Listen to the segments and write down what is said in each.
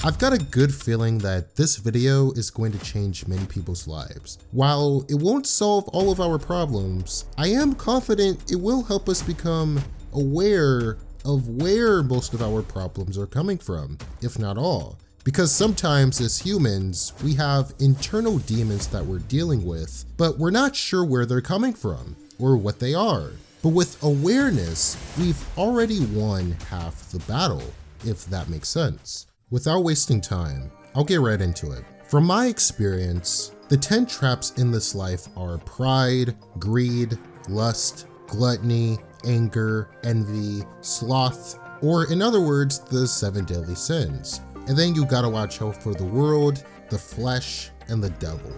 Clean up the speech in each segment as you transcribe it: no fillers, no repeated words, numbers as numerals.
I've got a good feeling that this video is going to change many people's lives. While it won't solve all of our problems, I am confident it will help us become aware of where most of our problems are coming from, if not all. Because sometimes as humans, we have internal demons that we're dealing with, but we're not sure where they're coming from or what they are. But with awareness, we've already won half the battle, if that makes sense. Without wasting time, I'll get right into it. From my experience, the 10 traps in this life are pride, greed, lust, gluttony, anger, envy, sloth, or in other words, the 7 deadly sins. And then you gotta watch out for the world, the flesh, and the devil.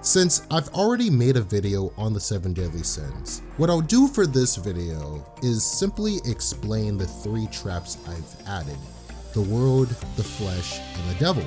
Since I've already made a video on the 7 deadly sins, what I'll do for this video is simply explain the 3 traps I've added: the world, the flesh, and the devil.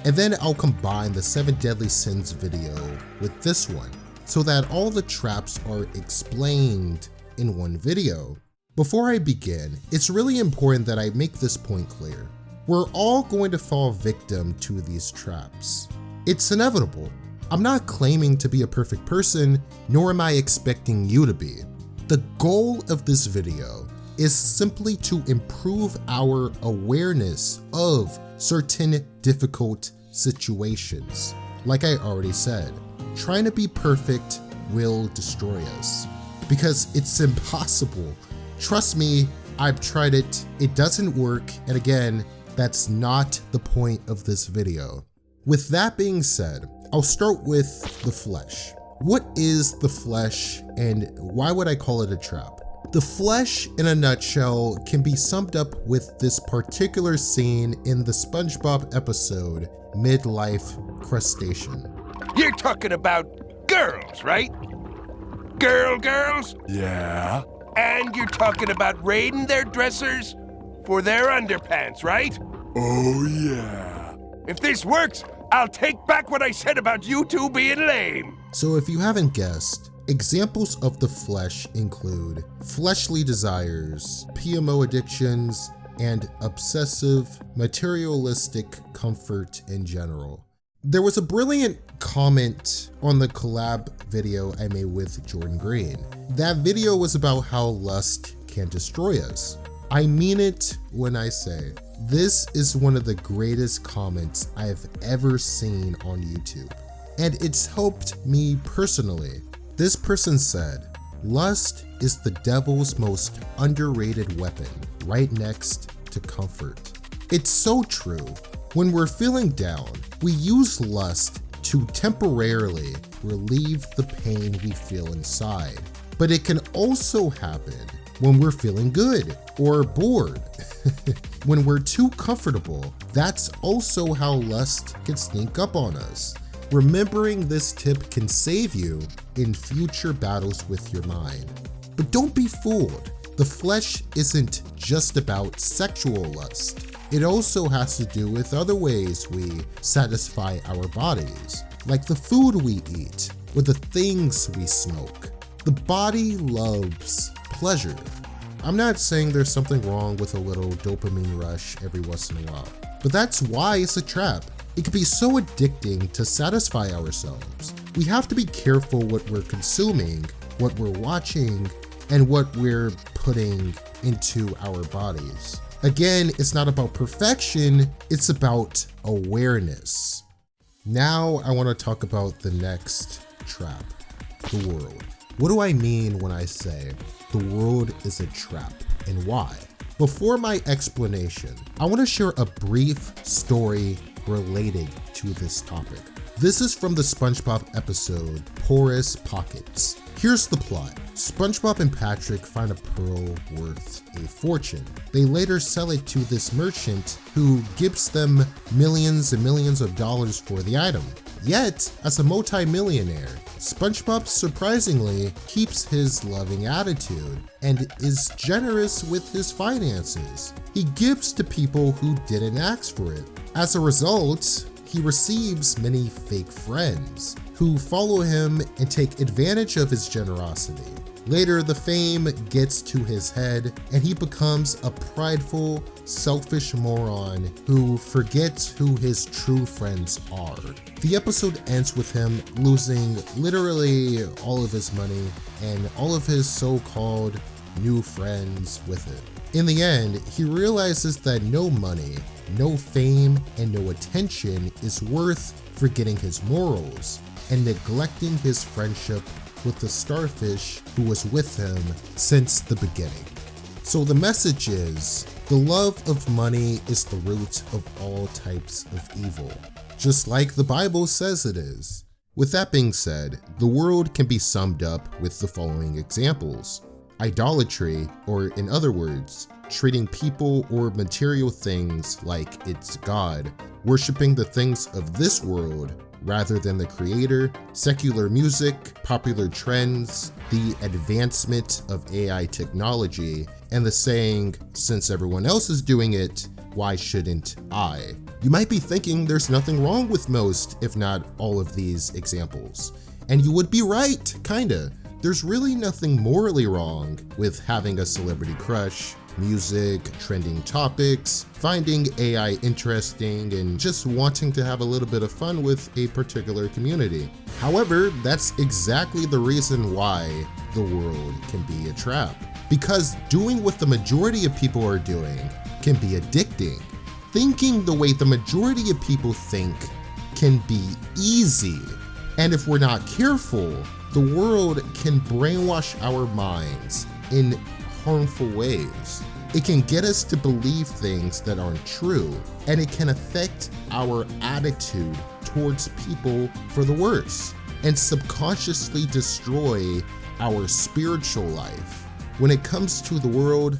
And then I'll combine the 7 deadly sins video with this one, so that all the traps are explained in one video. Before I begin, it's really important that I make this point clear. We're all going to fall victim to these traps. It's inevitable. I'm not claiming to be a perfect person, nor am I expecting you to be. The goal of this video is simply to improve our awareness of certain difficult situations. Like I already said, trying to be perfect will destroy us because it's impossible. Trust me, I've tried it, it doesn't work, and again, that's not the point of this video. With that being said, I'll start with the flesh. What is the flesh and why would I call it a trap? The flesh, in a nutshell, can be summed up with this particular scene in the SpongeBob episode, Midlife Crustacean. You're talking about girls, right? Girls? Yeah? And you're talking about raiding their dressers for their underpants, right? Oh yeah. If this works, I'll take back what I said about you two being lame. So if you haven't guessed, examples of the flesh include fleshly desires, PMO addictions, and obsessive, materialistic comfort in general. There was a brilliant comment on the collab video I made with Jordan Green. That video was about how lust can destroy us. I mean it when I say, this is one of the greatest comments I've ever seen on YouTube, and it's helped me personally. This person said, lust is the devil's most underrated weapon, right next to comfort. It's so true. When we're feeling down, we use lust to temporarily relieve the pain we feel inside. But it can also happen when we're feeling good or bored. When we're too comfortable, that's also how lust can sneak up on us. Remembering this tip can save you in future battles with your mind. But don't be fooled. The flesh isn't just about sexual lust. It also has to do with other ways we satisfy our bodies, like the food we eat or the things we smoke. The body loves pleasure. I'm not saying there's something wrong with a little dopamine rush every once in a while, but that's why it's a trap. It can be so addicting to satisfy ourselves. We have to be careful what we're consuming, what we're watching, and what we're putting into our bodies. Again, it's not about perfection, it's about awareness. Now I want to talk about the next trap, the world. What do I mean when I say the world is a trap and why? Before my explanation, I want to share a brief story related to this topic. This is from the SpongeBob episode, Porous Pockets. Here's the plot. SpongeBob and Patrick find a pearl worth a fortune. They later sell it to this merchant who gives them millions and millions of dollars for the item. Yet, as a multi-millionaire, SpongeBob surprisingly keeps his loving attitude and is generous with his finances. He gives to people who didn't ask for it. As a result, he receives many fake friends who follow him and take advantage of his generosity. Later, the fame gets to his head and he becomes a prideful, selfish moron who forgets who his true friends are. The episode ends with him losing literally all of his money and all of his so-called new friends with it. In the end, he realizes that no money, no fame, and no attention is worth forgetting his morals and neglecting his friendship with the starfish who was with him since the beginning. So the message is, the love of money is the root of all types of evil, just like the Bible says it is. With that being said, the world can be summed up with the following examples. Idolatry, or in other words, treating people or material things like it's God, worshiping the things of this world rather than the creator, secular music, popular trends, the advancement of AI technology, and the saying, since everyone else is doing it, why shouldn't I? You might be thinking there's nothing wrong with most, if not all of these examples. And you would be right, kinda. There's really nothing morally wrong with having a celebrity crush, music, trending topics, finding AI interesting, and just wanting to have a little bit of fun with a particular community. However, that's exactly the reason why the world can be a trap. Because doing what the majority of people are doing can be addicting. Thinking the way the majority of people think can be easy. And if we're not careful, the world can brainwash our minds in harmful ways. It can get us to believe things that aren't true, and it can affect our attitude towards people for the worse, and subconsciously destroy our spiritual life. When it comes to the world,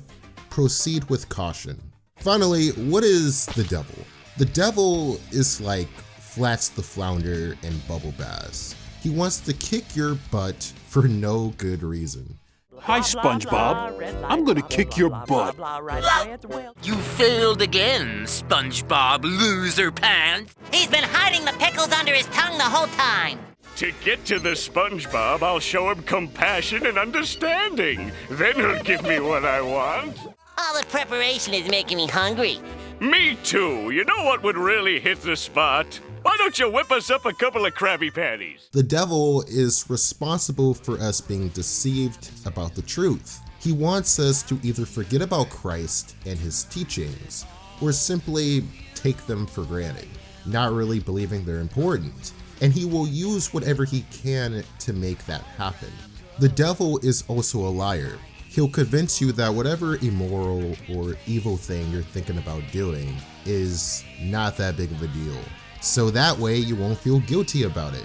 proceed with caution. Finally, what is the devil? The devil is like Flats the Flounder and Bubble Bass. He wants to kick your butt for no good reason. Hi, SpongeBob. I'm gonna kick your butt. You failed again, SpongeBob Loser Pants. He's been hiding the pickles under his tongue the whole time. To get to the SpongeBob, I'll show him compassion and understanding. Then he'll give me what I want. All the preparation is making me hungry. Me too. You know what would really hit the spot? Why don't you whip us up a couple of Krabby Patties? The devil is responsible for us being deceived about the truth. He wants us to either forget about Christ and his teachings, or simply take them for granted, not really believing they're important. And he will use whatever he can to make that happen. The devil is also a liar. He'll convince you that whatever immoral or evil thing you're thinking about doing is not that big of a deal. So that way you won't feel guilty about it.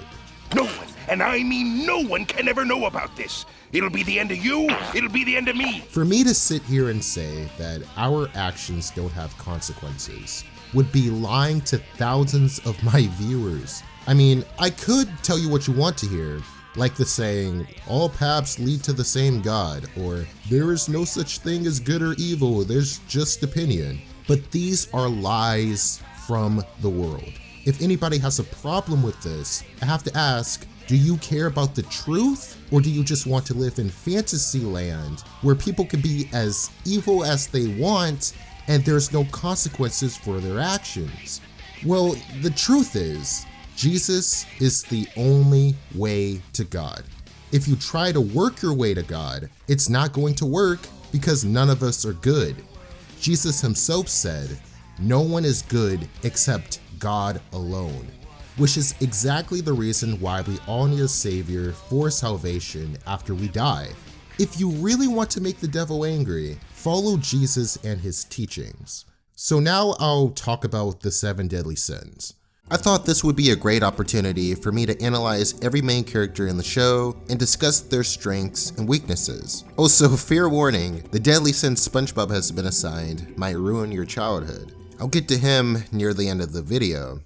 No one, and I mean no one, can ever know about this. It'll be the end of you, it'll be the end of me. For me to sit here and say that our actions don't have consequences would be lying to thousands of my viewers. I mean, I could tell you what you want to hear, like the saying, all paths lead to the same God, or there is no such thing as good or evil, there's just opinion. But these are lies from the world. If anybody has a problem with this, I have to ask, do you care about the truth? Or do you just want to live in fantasy land where people can be as evil as they want and there's no consequences for their actions? Well, the truth is, Jesus is the only way to God. If you try to work your way to God, it's not going to work because none of us are good. Jesus himself said, no one is good except God alone, which is exactly the reason why we all need a savior for salvation after we die. If you really want to make the devil angry, follow Jesus and his teachings. So now I'll talk about the 7 deadly sins. I thought this would be a great opportunity for me to analyze every main character in the show and discuss their strengths and weaknesses. Also, fair warning, the deadly sin SpongeBob has been assigned might ruin your childhood. I'll get to him near the end of the video.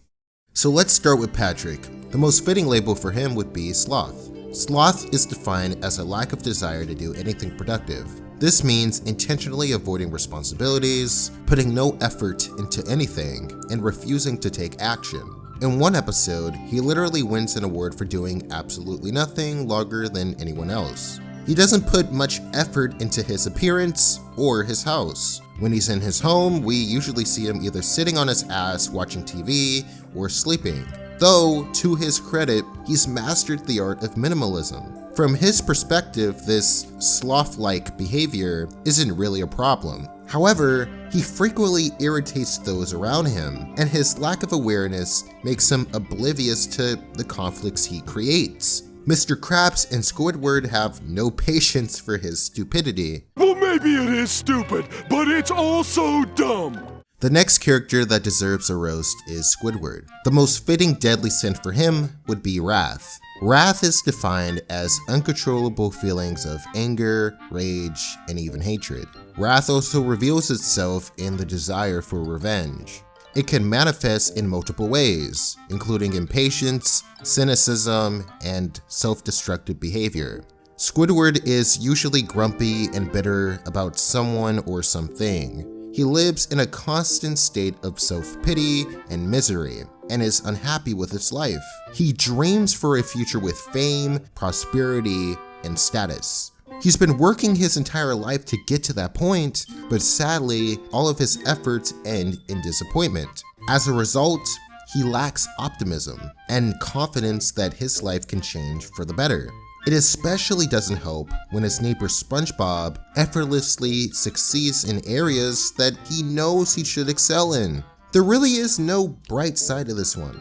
So let's start with Patrick. The most fitting label for him would be Sloth. Sloth is defined as a lack of desire to do anything productive. This means intentionally avoiding responsibilities, putting no effort into anything, and refusing to take action. In one episode, he literally wins an award for doing absolutely nothing longer than anyone else. He doesn't put much effort into his appearance or his house. When he's in his home, we usually see him either sitting on his ass watching TV or sleeping. Though, to his credit, he's mastered the art of minimalism. From his perspective, this sloth-like behavior isn't really a problem. However, he frequently irritates those around him, and his lack of awareness makes him oblivious to the conflicts he creates. Mr. Krabs and Squidward have no patience for his stupidity. Well, maybe it is stupid, but it's also dumb. The next character that deserves a roast is Squidward. The most fitting deadly sin for him would be wrath. Wrath is defined as uncontrollable feelings of anger, rage, and even hatred. Wrath also reveals itself in the desire for revenge. It can manifest in multiple ways, including impatience, cynicism, and self-destructive behavior. Squidward is usually grumpy and bitter about someone or something. He lives in a constant state of self-pity and misery, and is unhappy with his life. He dreams for a future with fame, prosperity, and status. He's been working his entire life to get to that point, but sadly, all of his efforts end in disappointment. As a result, he lacks optimism and confidence that his life can change for the better. It especially doesn't help when his neighbor SpongeBob effortlessly succeeds in areas that he knows he should excel in. There really is no bright side to this one.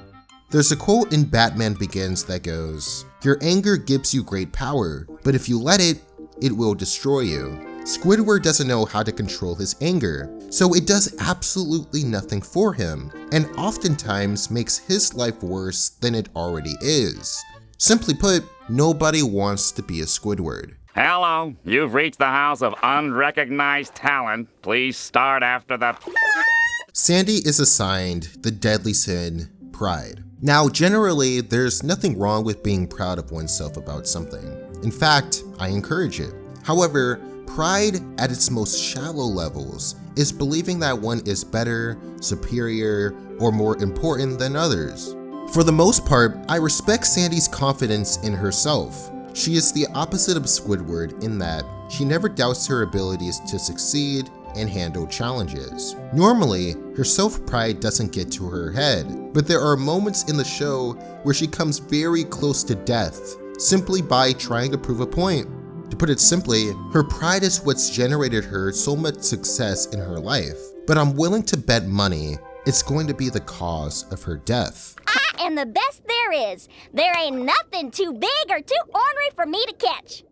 There's a quote in Batman Begins that goes, "Your anger gives you great power, but if you let it, it will destroy you." Squidward doesn't know how to control his anger, so it does absolutely nothing for him, and oftentimes makes his life worse than it already is. Simply put, nobody wants to be a Squidward. Hello, you've reached the house of unrecognized talent. Please start after the... Sandy is assigned the deadly sin, pride. Now, generally, there's nothing wrong with being proud of oneself about something. In fact, I encourage it. However, pride at its most shallow levels is believing that one is better, superior, or more important than others. For the most part, I respect Sandy's confidence in herself. She is the opposite of Squidward in that she never doubts her abilities to succeed and handle challenges. Normally, her self-pride doesn't get to her head, but there are moments in the show where she comes very close to death, simply by trying to prove a point. To put it simply, her pride is what's generated her so much success in her life, but I'm willing to bet money it's going to be the cause of her death. I am the best there is. There ain't nothing too big or too ornery for me to catch.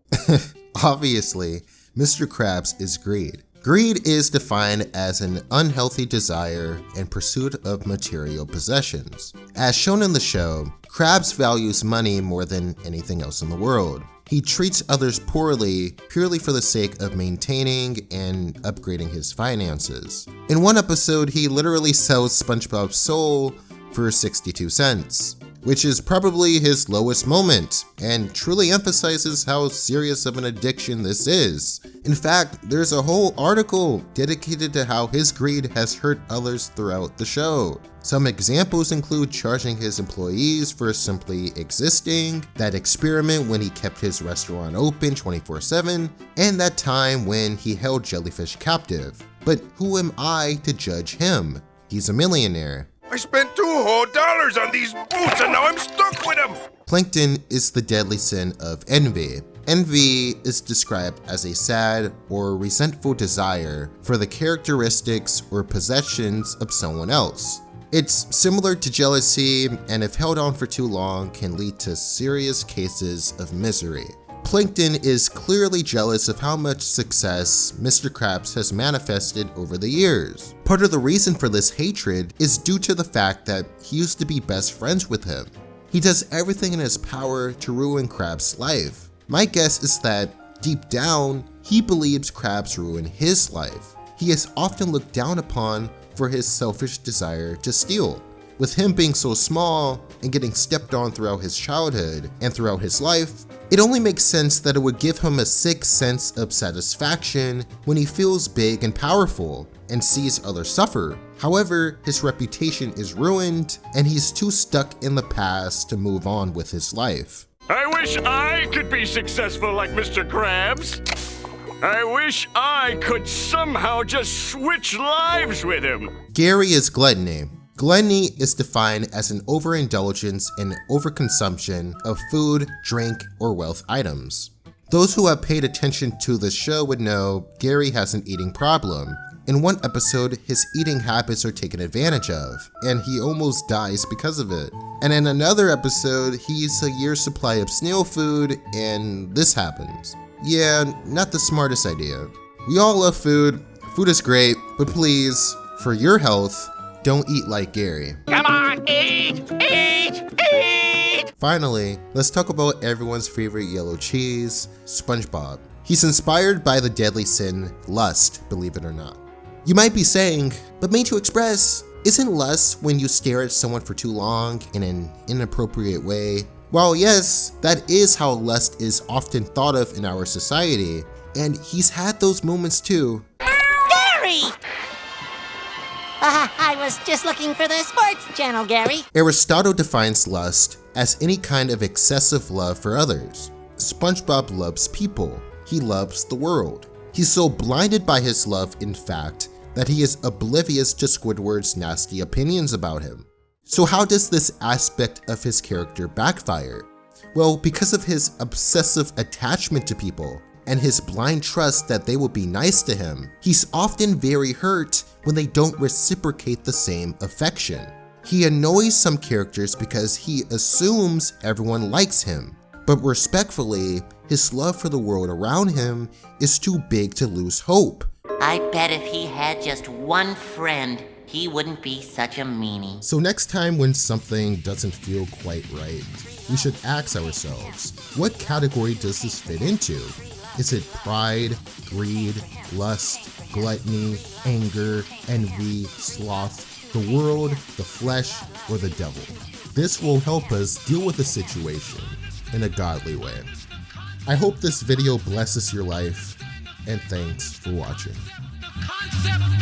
Obviously, Mr. Krabs is greed. Greed is defined as an unhealthy desire and pursuit of material possessions. As shown in the show, Krabs values money more than anything else in the world. He treats others poorly purely for the sake of maintaining and upgrading his finances. In one episode, he literally sells SpongeBob's soul for 62 cents, which is probably his lowest moment, and truly emphasizes how serious of an addiction this is. In fact, there's a whole article dedicated to how his greed has hurt others throughout the show. Some examples include charging his employees for simply existing, that experiment when he kept his restaurant open 24/7, and that time when he held jellyfish captive. But who am I to judge him? He's a millionaire. I spent $2 whole on these boots and now I'm stuck with them. Plankton is the deadly sin of envy. Envy is described as a sad or resentful desire for the characteristics or possessions of someone else. It's similar to jealousy, and if held on for too long, can lead to serious cases of misery. Plankton is clearly jealous of how much success Mr. Krabs has manifested over the years. Part of the reason for this hatred is due to the fact that he used to be best friends with him. He does everything in his power to ruin Krabs' life. My guess is that, deep down, he believes Krabs ruined his life. He is often looked down upon for his selfish desire to steal. With him being so small and getting stepped on throughout his childhood and throughout his life, it only makes sense that it would give him a sick sense of satisfaction when he feels big and powerful and sees others suffer. However, his reputation is ruined and he's too stuck in the past to move on with his life. I wish I could be successful like Mr. Krabs. I wish I could somehow just switch lives with him. Gary is gluttony. Gluttony is defined as an overindulgence and overconsumption of food, drink, or wealth items. Those who have paid attention to the show would know Gary has an eating problem. In one episode, his eating habits are taken advantage of, and he almost dies because of it. And in another episode, he eats a year's supply of snail food, and this happens. Yeah, not the smartest idea. We all love food. Food is great, but please, for your health, don't eat like Gary. Come on, eat, eat, eat! Finally, let's talk about everyone's favorite yellow cheese, SpongeBob. He's inspired by the deadly sin, lust, believe it or not. You might be saying, but Made to Express, isn't lust when you stare at someone for too long in an inappropriate way? Well, yes, that is how lust is often thought of in our society, and he's had those moments too. Gary! I was just looking for the sports channel, Gary. Aristotle defines lust as any kind of excessive love for others. SpongeBob loves people. He loves the world. He's so blinded by his love, in fact, that he is oblivious to Squidward's nasty opinions about him. So how does this aspect of his character backfire? Well, because of his obsessive attachment to people and his blind trust that they will be nice to him, he's often very hurt when they don't reciprocate the same affection. He annoys some characters because he assumes everyone likes him, but respectfully, his love for the world around him is too big to lose hope. I bet if he had just one friend, he wouldn't be such a meanie. So next time when something doesn't feel quite right, we should ask ourselves, what category does this fit into? Is it pride, greed, lust, gluttony, anger, envy, sloth, the world, the flesh, or the devil? This will help us deal with the situation in a godly way. I hope this video blesses your life, and thanks for watching. Concept